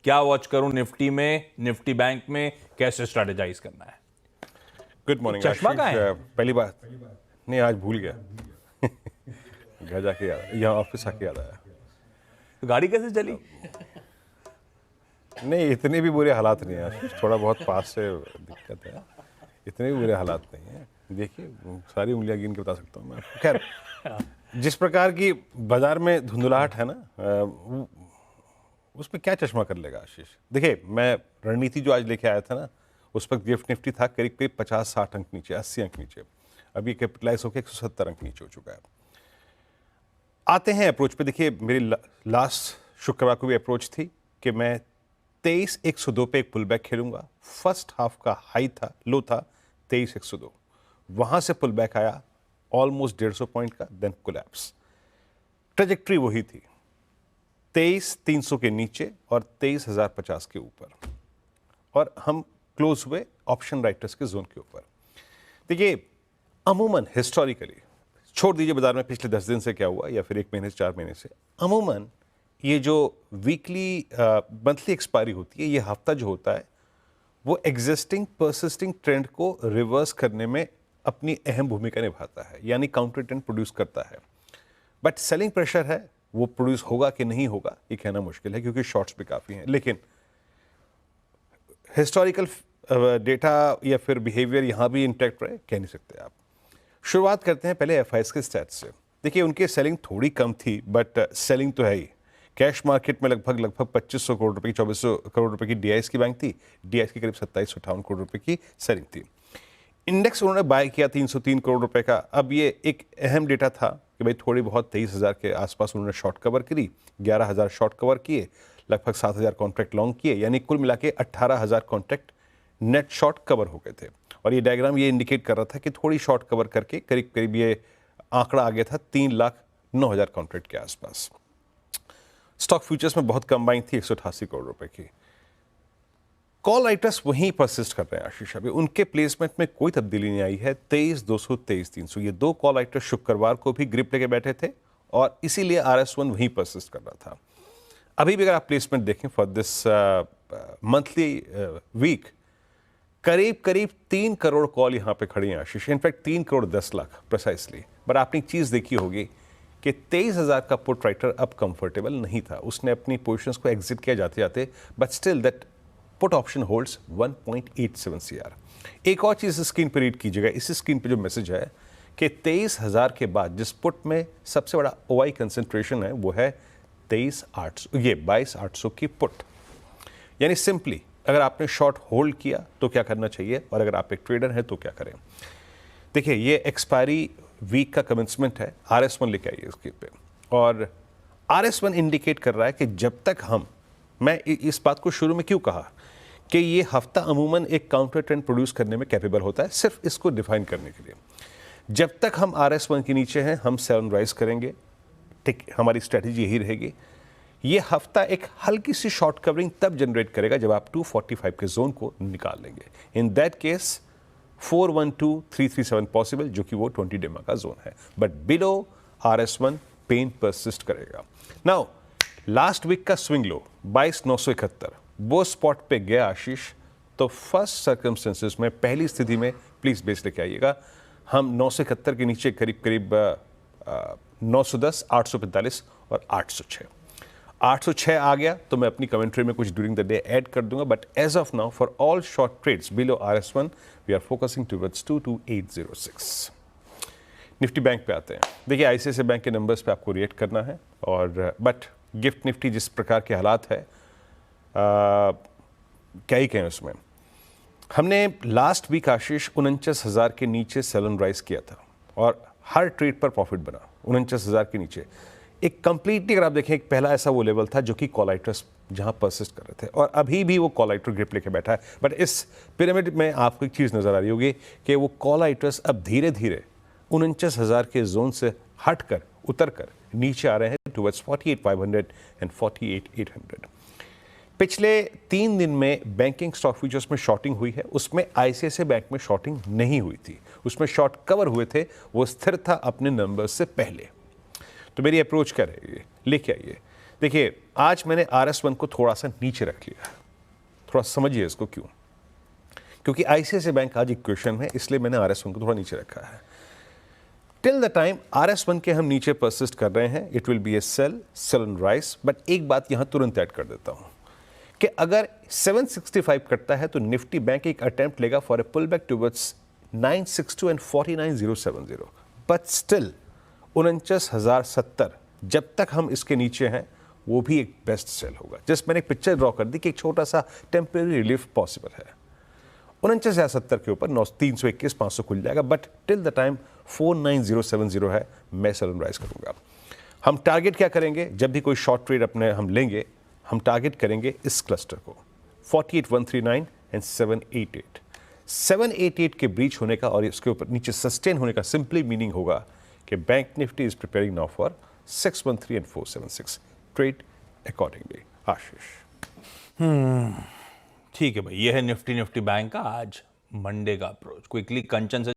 क्या वॉच करूं निफ्टी में, निफ्टी बैंक में, कैसे स्ट्रेटेजाइज करना है? गुड मॉर्निंग चश्मा कहाँ है? पहली बात नहीं, आज भूल गया घर जाके याद, यहाँ ऑफिस आके याद आया। तो गाड़ी कैसे चली? नहीं, इतने भी बुरे हालात नहीं है आशीष, थोड़ा बहुत पास से दिक्कत है, इतने भी बुरे हालात नहीं है। देखिए, सारी उंगलियां गिन के बता सकता हूँ मैं। खैर, जिस प्रकार की बाजार में धुंधलाहट है ना, उसमें क्या चश्मा कर लेगा आशीष। देखिए, मैं रणनीति जो आज लेके आया था ना, उस वक्त गिफ्ट निफ्टी था करीब करीब 50-60 अंक नीचे, 80 अंक नीचे। अभी कैपिटलाइज होकर 170 अंक नीचे हो चुका है। आते हैं अप्रोच पे। देखिए, मेरी लास्ट शुक्रवार को भी अप्रोच थी कि मैं 23,102 पे एक पुल बैक खेलूंगा। फर्स्ट हाफ का हाई था, लो था 23,102, वहां से पुल बैक आया ऑलमोस्ट 150 पॉइंट का, देन कोलैप्स। ट्रेजेक्ट्री वही थी, 23,300 के नीचे और 23,050 के ऊपर, और हम क्लोज हुए ऑप्शन राइटर्स के जोन के ऊपर। देखिए, अमूमन हिस्टोरिकली, छोड़ दीजिए बाजार में पिछले 10 दिन से क्या हुआ या फिर 1 महीने से 4 महीने से, अमूमन ये जो वीकली मंथली एक्सपायरी होती है, ये हफ्ता जो होता है, वो एग्जिस्टिंग परसिस्टिंग ट्रेंड को रिवर्स करने में अपनी अहम भूमिका निभाता है, यानी काउंटर ट्रेंड प्रोड्यूस करता है। बट सेलिंग प्रेशर है, वो प्रोड्यूस होगा कि नहीं होगा ये कहना मुश्किल है, क्योंकि शॉर्ट्स भी काफ़ी हैं। लेकिन हिस्टोरिकल डेटा या फिर बिहेवियर यहाँ भी इंटैक्ट रहे, कह नहीं सकते आप। शुरुआत करते हैं पहले एफआईएस के स्टैट्स से। देखिए, उनकी सेलिंग थोड़ी कम थी, बट सेलिंग तो है ही। कैश मार्केट में लगभग 2500 करोड़ रुपए की, 2400 करोड़ रुपए की डीआईएस की बैंक थी। डीआईएस की करीब 2758 करोड़ रुपए की सेलिंग थी। इंडेक्स उन्होंने बाय किया 303 करोड़ रुपए का। अब ये एक अहम डेटा था कि भाई थोड़ी बहुत 23,000 के आसपास उन्होंने शॉर्ट कवर करी, 11,000 शॉर्ट कवर किए, लगभग 7,000 कॉन्ट्रैक्ट लॉन्ग किए, यानी कुल मिला के 18,000 कॉन्ट्रैक्ट नेट शॉर्ट कवर हो गए थे। और ये डायग्राम ये इंडिकेट कर रहा था कि थोड़ी शॉर्ट कवर करके करीब करीब ये आंकड़ा आ गया था 3,09,000 कॉन्ट्रैक्ट के आसपास। स्टॉक फ्यूचर्स में बहुत कम बाइंग थी, 188 करोड़ रुपए की। कॉल राइटर्स वहीं परसिस्ट कर रहे हैं आशीष, अभी उनके प्लेसमेंट में कोई तब्दीली नहीं आई है। 23,200, 23,300, ये दो कॉल राइटर्स शुक्रवार को भी ग्रिप लेके बैठे थे, और इसीलिए RS1 वहीं परसिस्ट कर रहा था। अभी भी अगर आप प्लेसमेंट देखें फॉर दिस मंथली वीक, करीब करीब 3 करोड़ कॉल यहाँ पे खड़ी हैं Ashish, in fact 3 crore 10 lakh precisely. But आपने एक चीज़ देखी होगी कि 23,000 का पुट राइटर अब कंफर्टेबल नहीं था, उसने अपनी पोजीशंस को एग्जिट किया जाते जाते, but still that put option holds 1.87 CR। एक और चीज़ स्क्रीन पर रीड कीजिएगा, इस स्क्रीन पे जो मैसेज है कि 23,000 के बाद जिस पुट में सबसे बड़ा OI कंसेंट्रेशन है वो है 23,800, ये 22,800 की पुट। यानी सिंपली अगर आपने शॉर्ट होल्ड किया तो क्या करना चाहिए, और अगर आप एक ट्रेडर हैं तो क्या करें। देखिए, ये एक्सपायरी वीक का कमेंसमेंट है, RS1 लेके आइए इसके पे, और RS1 इंडिकेट कर रहा है कि जब तक मैं इस बात को शुरू में क्यों कहा कि ये हफ्ता अमूमन एक काउंटर ट्रेंड प्रोड्यूस करने में कैपेबल होता है, सिर्फ इसको डिफाइन करने के लिए। जब तक हम RS1 के नीचे हैं, हम सेल राइज करेंगे, ठीक, हमारी स्ट्रेटेजी यही रहेगी। ये हफ्ता एक हल्की सी शॉर्ट कवरिंग तब जनरेट करेगा जब आप 245 के जोन को निकाल लेंगे। इन दैट केस 412-337 पॉसिबल, जो कि वो 20 डेमा का जोन है, but below RS1 pain persist करेगा। नाउ, लास्ट वीक का स्विंग लो 22,971, वो स्पॉट पे गया आशीष, तो फर्स्ट सर्कमस्टेंसेस में, पहली स्थिति में प्लीज बेस लेके आइएगा, हम 971 के नीचे करीब करीब 910, 845 और 806। 806 आ गया तो मैं अपनी कमेंट्री में कुछ ड्यूरिंग द डे ऐड कर दूंगा, but as of now for all short trades below RS1 we are focusing towards 22806। Nifty bank पे आते हैं। देखिए, ICICI बैंक के नंबर्स पे आपको रिएक्ट करना है, और बट गिफ्ट निफ्टी जिस प्रकार के हालात है, क्या ही कहें उसमें। हमने लास्ट वीक आशीष 49,000 के नीचे सेल एंड राइज किया था, और हर ट्रेड पर प्रॉफिट बना 49,000 के नीचे। एक कंप्लीटली अगर आप देखें, एक पहला ऐसा वो लेवल था जो कि कॉलाइटर्स जहां परसिस्ट कर रहे थे, और अभी भी वो कॉलाइटर ग्रिप लेके बैठा है। बट इस पिरामिड में आपको एक चीज़ नज़र आ रही होगी कि वो कॉलाइटर्स अब धीरे धीरे 49,000 के जोन से हटकर उतरकर नीचे आ रहे हैं टुवर्ड्स 48,500 एंड 48,800। पिछले 3 दिन में बैंकिंग स्टॉक फ्यूचर्स में शॉर्टिंग हुई है, उसमें ICICI बैंक में शॉर्टिंग नहीं हुई थी, उसमें शॉर्ट कवर हुए थे, वो स्थिर था अपने नंबर से पहले। तो मेरी अप्रोच क्या रहेगी, लेके आइए। देखिए आज मैंने RS1 को थोड़ा सा नीचे रख लिया, थोड़ा समझिए इसको क्यों, क्योंकि ICICI बैंक आज इक्वेशन है, इसलिए मैंने RS1 को थोड़ा नीचे रखा है। टिल द टाइम RS1 के हम नीचे परसिस्ट कर रहे हैं, it will be a sell on rise. But एक बात यहां तुरंत ऐड कर देता हूं कि अगर 765 कटता है तो निफ्टी बैंक एक अटेम्प्ट लेगा for a pull back towards 962 and 49070। But still 49,070 जब तक हम इसके नीचे हैं वो भी एक बेस्ट सेल होगा। जस्ट मैंने एक पिक्चर ड्रॉ कर दी कि एक छोटा सा टेम्परेरी रिलीफ पॉसिबल है। 49,070 के ऊपर 321 500 खुल जाएगा, बट टिल द टाइम 49070 है, मैं सेल ऑन राइज करूंगा। हम टारगेट क्या करेंगे, जब भी कोई शॉर्ट ट्रेड अपने हम लेंगे, हम टारगेट करेंगे इस क्लस्टर को 48139 एंड 788। 788 के ब्रीच होने का और इसके ऊपर नीचे सस्टेन होने का सिंपली मीनिंग होगा कि bank nifty is preparing now for 613 and 476। Trade accordingly. Ashish. ठीक है भाई, ये है निफ्टी बैंक का आज मंडे का अप्रोच। क्विकली कंचन से